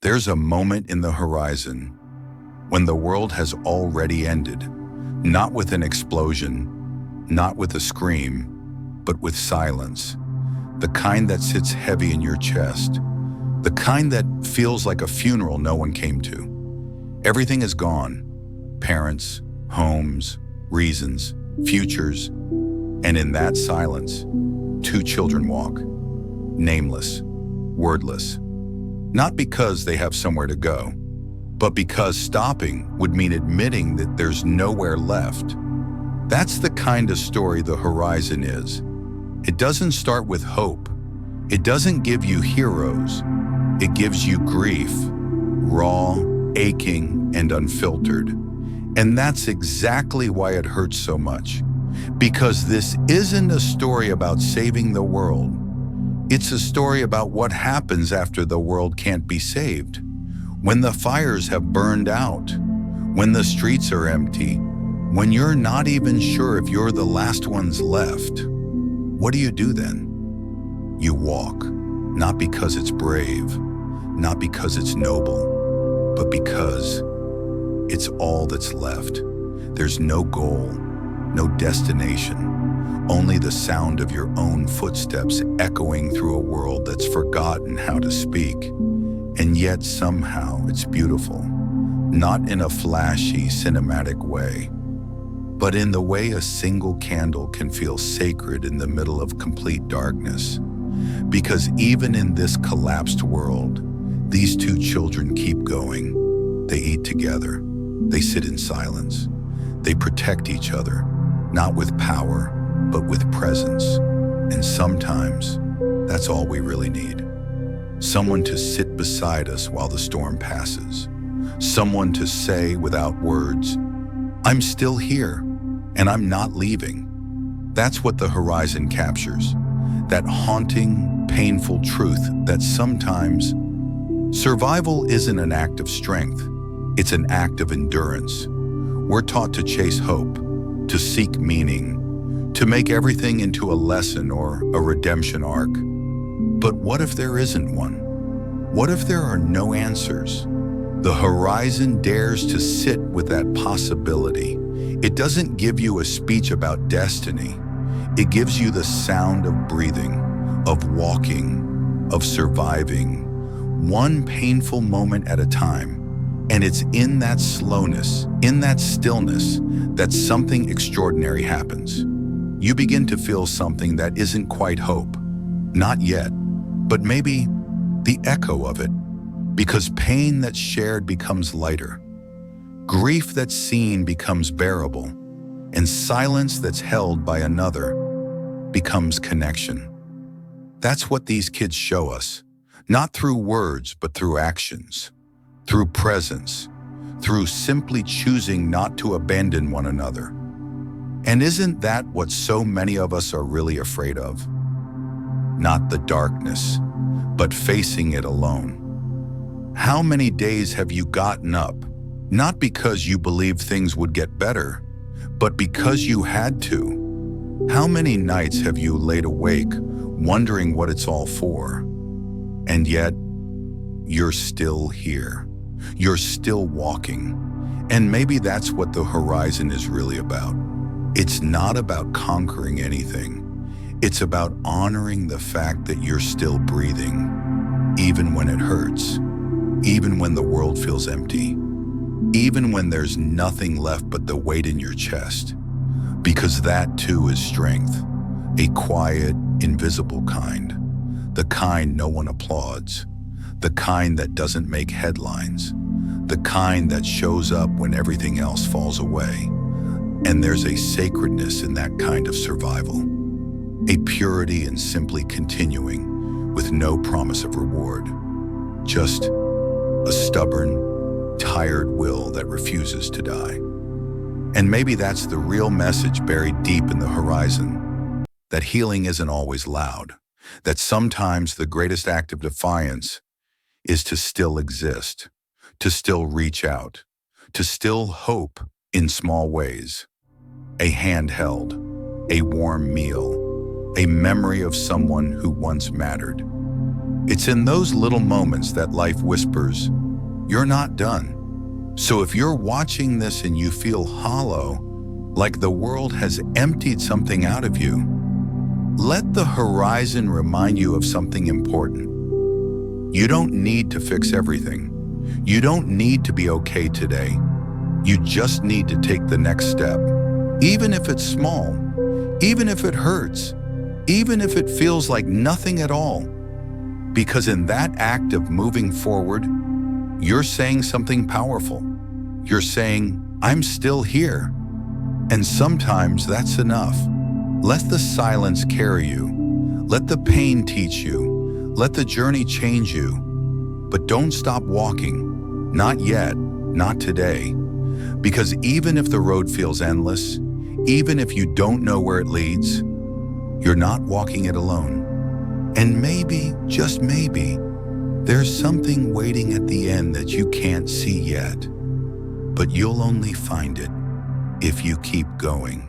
There's a moment in the horizon when the world has already ended, not with an explosion, not with a scream, but with silence, the kind that sits heavy in your chest, the kind that feels like a funeral no one came to. Everything is gone: parents, homes, reasons, futures, and in that silence, two children walk, nameless, wordless. Not because they have somewhere to go, but because stopping would mean admitting that there's nowhere left. That's the kind of story the horizon is. It doesn't start with hope. It doesn't give you heroes. It gives you grief, raw, aching, and unfiltered. And that's exactly why it hurts so much. Because this isn't a story about saving the world. It's a story about what happens after the world can't be saved. When the fires have burned out, when the streets are empty, when you're not even sure if you're the last ones left. What do you do then? You walk, not because it's brave, not because it's noble, but because it's all that's left. There's no goal, no destination. Only the sound of your own footsteps echoing through a world that's forgotten how to speak. And yet somehow it's beautiful, not in a flashy, cinematic way, but in the way a single candle can feel sacred in the middle of complete darkness. Because even in this collapsed world, these two children keep going. They eat together. They sit in silence. They protect each other, not with power, but with presence. And sometimes, that's all we really need. Someone to sit beside us while the storm passes. Someone to say without words, "I'm still here, and I'm not leaving." That's what the horizon captures. That haunting, painful truth that sometimes survival isn't an act of strength. It's an act of endurance. We're taught to chase hope, to seek meaning, to make everything into a lesson or a redemption arc. But what if there isn't one? What if there are no answers? The horizon dares to sit with that possibility. It doesn't give you a speech about destiny. It gives you the sound of breathing, of walking, of surviving, one painful moment at a time. And it's in that slowness, in that stillness, that something extraordinary happens. You begin to feel something that isn't quite hope. Not yet, but maybe the echo of it. Because pain that's shared becomes lighter. Grief that's seen becomes bearable. And silence that's held by another becomes connection. That's what these kids show us. Not through words, but through actions. Through presence. Through simply choosing not to abandon one another. And isn't that what so many of us are really afraid of? Not the darkness, but facing it alone. How many days have you gotten up, not because you believed things would get better, but because you had to? How many nights have you laid awake, wondering what it's all for? And yet, you're still here. You're still walking. And maybe that's what the horizon is really about. It's not about conquering anything. It's about honoring the fact that you're still breathing, even when it hurts, even when the world feels empty, even when there's nothing left but the weight in your chest. Because that too is strength, a quiet, invisible kind, the kind no one applauds, the kind that doesn't make headlines, the kind that shows up when everything else falls away. And there's a sacredness in that kind of survival, a purity in simply continuing with no promise of reward, just a stubborn, tired will that refuses to die. And maybe that's the real message buried deep in the horizon, that healing isn't always loud, that sometimes the greatest act of defiance is to still exist, to still reach out, to still hope in small ways. A hand held, a warm meal, a memory of someone who once mattered. It's in those little moments that life whispers, "You're not done." So if you're watching this and you feel hollow, like the world has emptied something out of you, let the horizon remind you of something important. You don't need to fix everything. You don't need to be okay today. You just need to take the next step, even if it's small, even if it hurts, even if it feels like nothing at all. Because in that act of moving forward, you're saying something powerful. You're saying, "I'm still here." And sometimes that's enough. Let the silence carry you. Let the pain teach you. Let the journey change you. But don't stop walking. Not yet, not today. Because even if the road feels endless, even if you don't know where it leads, you're not walking it alone. And maybe, just maybe, there's something waiting at the end that you can't see yet. But you'll only find it if you keep going.